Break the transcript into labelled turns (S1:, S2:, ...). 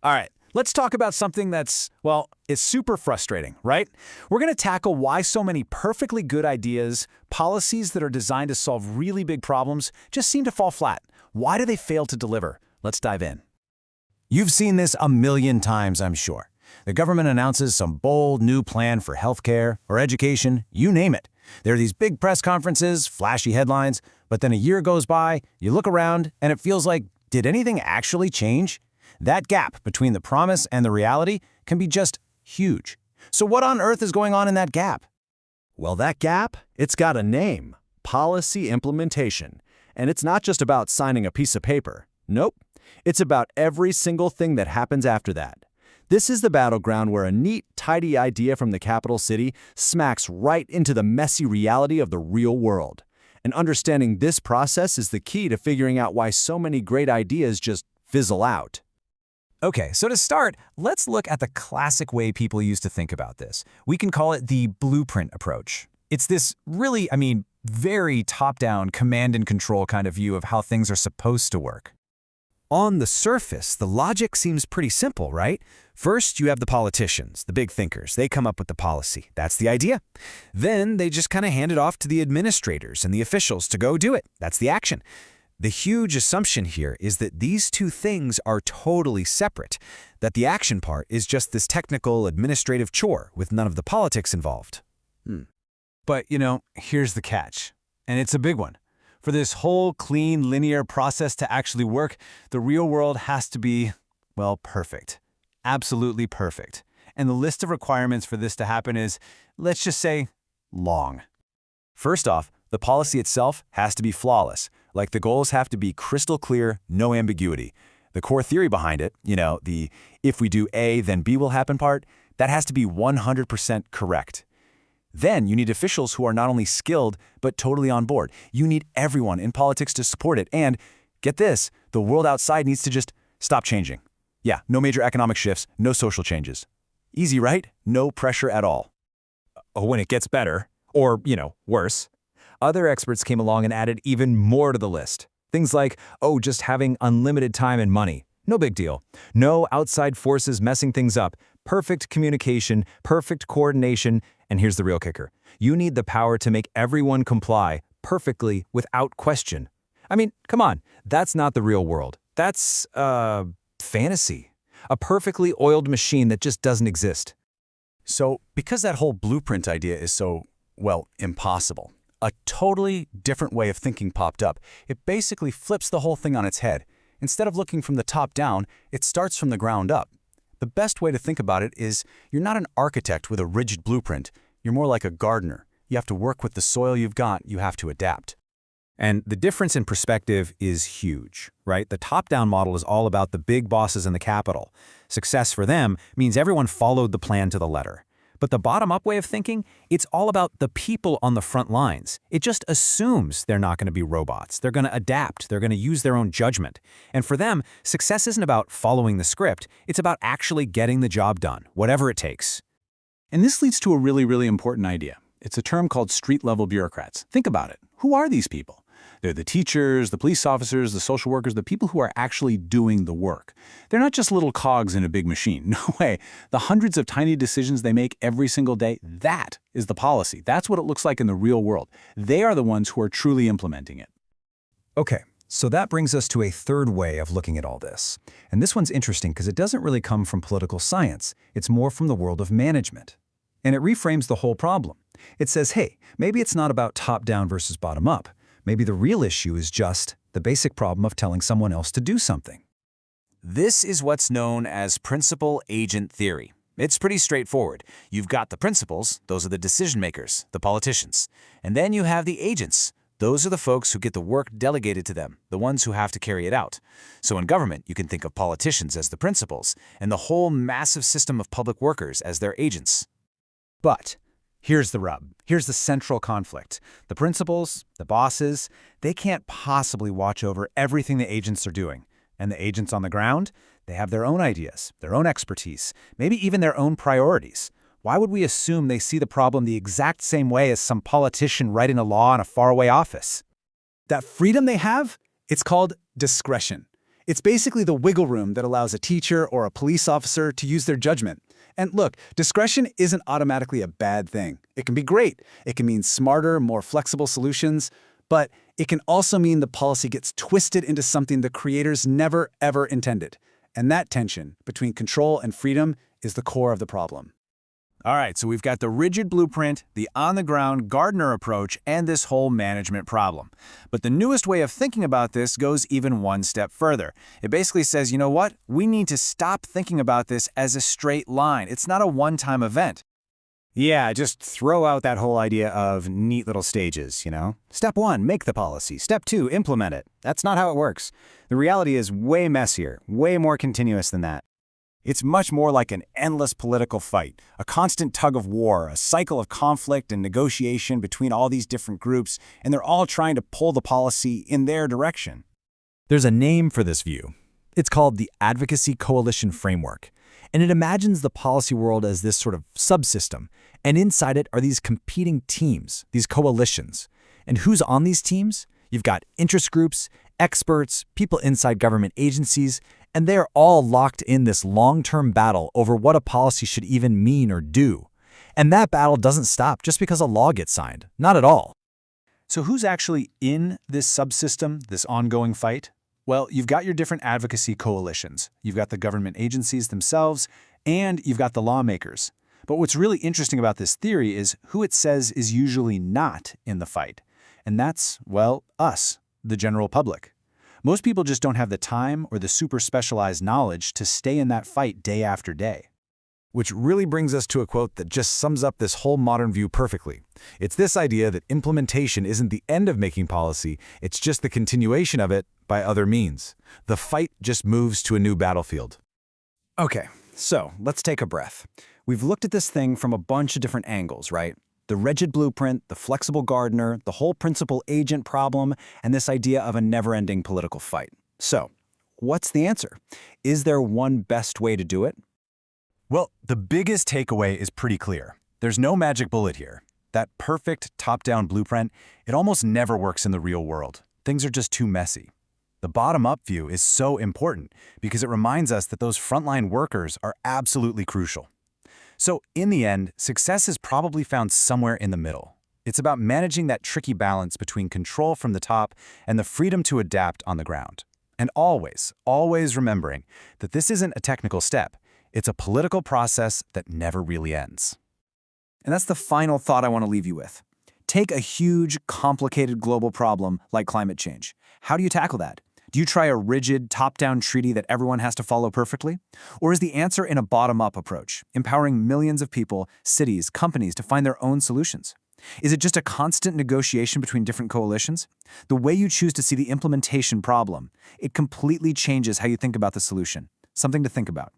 S1: All right, let's talk about something that's, well, is super frustrating, right? We're going to tackle why so many perfectly good ideas, policies that are designed to solve really big problems, just seem to fall flat. Why do they fail to deliver? Let's dive in. You've seen this a million times, I'm sure. The government announces some bold new plan for healthcare or education, you name it. There are these big press conferences, flashy headlines, but then a year goes by, you look around, and it feels like, did anything actually change? That gap between the promise and the reality can be just huge. So what on earth is going on in that gap?
S2: Well, that gap, it's got a name: policy implementation. And it's not just about signing a piece of paper. Nope. It's about every single thing that happens after that. This is the battleground where a neat, tidy idea from the capital city smacks right into the messy reality of the real world. And understanding this process is the key to figuring out why so many great ideas just fizzle out.
S1: Okay, so to start, let's look at the classic way people used to think about this. We can call it the blueprint approach. It's this really, very top-down command and control kind of view of how things are supposed to work.
S3: On the surface, the logic seems pretty simple, right? First, you have the politicians, the big thinkers. They come up with the policy. That's the idea. Then they just kind of hand it off to the administrators and the officials to go do it. That's the action. The huge assumption here is that these two things are totally separate, that the action part is just this technical administrative chore with none of the politics involved.
S1: But, here's the catch, and it's a big one. For this whole clean, linear process to actually work, the real world has to be, well, perfect. Absolutely perfect. And the list of requirements for this to happen is, let's just say, long.
S4: First off, the policy itself has to be flawless. Like the goals have to be crystal clear, no ambiguity. The core theory behind it, the if we do A, then B will happen part, that has to be 100% correct. Then you need officials who are not only skilled, but totally on board. You need everyone in politics to support it. And get this, the world outside needs to just stop changing. Yeah, no major economic shifts, no social changes. Easy, right? No pressure at all.
S5: Oh, when it gets better, or, worse, other experts came along and added even more to the list. Things like, just having unlimited time and money. No big deal. No outside forces messing things up. Perfect communication, perfect coordination, and here's the real kicker. You need the power to make everyone comply perfectly without question. Come on, that's not the real world. That's, fantasy. A perfectly oiled machine that just doesn't exist.
S4: So, because that whole blueprint idea is so, well, impossible, a totally different way of thinking popped up. It basically flips the whole thing on its head. Instead of looking from the top down, it starts from the ground up. The best way to think about it is you're not an architect with a rigid blueprint. You're more like a gardener. You have to work with the soil you've got. You have to adapt.
S5: And the difference in perspective is huge, right? The top-down model is all about the big bosses in the capital. Success for them means everyone followed the plan to the letter. But the bottom-up way of thinking, it's all about the people on the front lines. It just assumes they're not going to be robots. They're going to adapt. They're going to use their own judgment. And for them, success isn't about following the script. It's about actually getting the job done, whatever it takes.
S1: And this leads to a really, really important idea. It's a term called street-level bureaucrats. Think about it. Who are these people? They're the teachers, the police officers, the social workers, the people who are actually doing the work. They're not just little cogs in a big machine. No way. The hundreds of tiny decisions they make every single day, that is the policy. That's what it looks like in the real world. They are the ones who are truly implementing it.
S3: Okay, so that brings us to a third way of looking at all this. And this one's interesting because it doesn't really come from political science. It's more from the world of management. And it reframes the whole problem. It says, hey, maybe it's not about top-down versus bottom-up. Maybe the real issue is just the basic problem of telling someone else to do something.
S4: This is what's known as principal-agent theory. It's pretty straightforward. You've got the principals, those are the decision makers, the politicians. And then you have the agents. Those are the folks who get the work delegated to them, the ones who have to carry it out. So in government, you can think of politicians as the principals, and the whole massive system of public workers as their agents.
S1: But here's the rub. Here's the central conflict. The principals, the bosses, they can't possibly watch over everything the agents are doing. And the agents on the ground, they have their own ideas, their own expertise, maybe even their own priorities. Why would we assume they see the problem the exact same way as some politician writing a law in a faraway office? That freedom they have, it's called discretion. It's basically the wiggle room that allows a teacher or a police officer to use their judgment. And look, discretion isn't automatically a bad thing. It can be great. It can mean smarter, more flexible solutions, but it can also mean the policy gets twisted into something the creators never, ever intended. And that tension between control and freedom is the core of the problem.
S4: All right, so we've got the rigid blueprint, the on-the-ground Gardner approach, and this whole management problem. But the newest way of thinking about this goes even one step further. It basically says, you know what? We need to stop thinking about this as a straight line. It's not a one-time event.
S3: Yeah, just throw out that whole idea of neat little stages, you know? Step 1, make the policy. Step 2, implement it. That's not how it works. The reality is way messier, way more continuous than that.
S4: It's much more like an endless political fight, a constant tug of war, a cycle of conflict and negotiation between all these different groups, and they're all trying to pull the policy in their direction.
S5: There's a name for this view. It's called the Advocacy Coalition Framework, and it imagines the policy world as this sort of subsystem, and inside it are these competing teams, these coalitions. And who's on these teams? You've got interest groups, experts, people inside government agencies, and they're all locked in this long-term battle over what a policy should even mean or do. And that battle doesn't stop just because a law gets signed. Not at all.
S1: So who's actually in this subsystem, this ongoing fight? Well, you've got your different advocacy coalitions. You've got the government agencies themselves, and you've got the lawmakers. But what's really interesting about this theory is who it says is usually not in the fight. And that's, well, us, the general public. Most people just don't have the time or the super specialized knowledge to stay in that fight day after day.
S5: Which really brings us to a quote that just sums up this whole modern view perfectly. It's this idea that implementation isn't the end of making policy, it's just the continuation of it by other means. The fight just moves to a new battlefield.
S3: Okay, so let's take a breath. We've looked at this thing from a bunch of different angles, right? The rigid blueprint, the flexible Gardner, the whole principal agent problem, and this idea of a never-ending political fight. So, what's the answer? Is there one best way to do it?
S4: Well, the biggest takeaway is pretty clear. There's no magic bullet here. That perfect top-down blueprint, it almost never works in the real world. Things are just too messy. The bottom-up view is so important because it reminds us that those frontline workers are absolutely crucial. So in the end, success is probably found somewhere in the middle. It's about managing that tricky balance between control from the top and the freedom to adapt on the ground. And always, always remembering that this isn't a technical step. It's a political process that never really ends.
S1: And that's the final thought I want to leave you with. Take a huge, complicated global problem like climate change. How do you tackle that? Do you try a rigid, top-down treaty that everyone has to follow perfectly? Or is the answer in a bottom-up approach, empowering millions of people, cities, companies to find their own solutions? Is it just a constant negotiation between different coalitions? The way you choose to see the implementation problem, it completely changes how you think about the solution. Something to think about.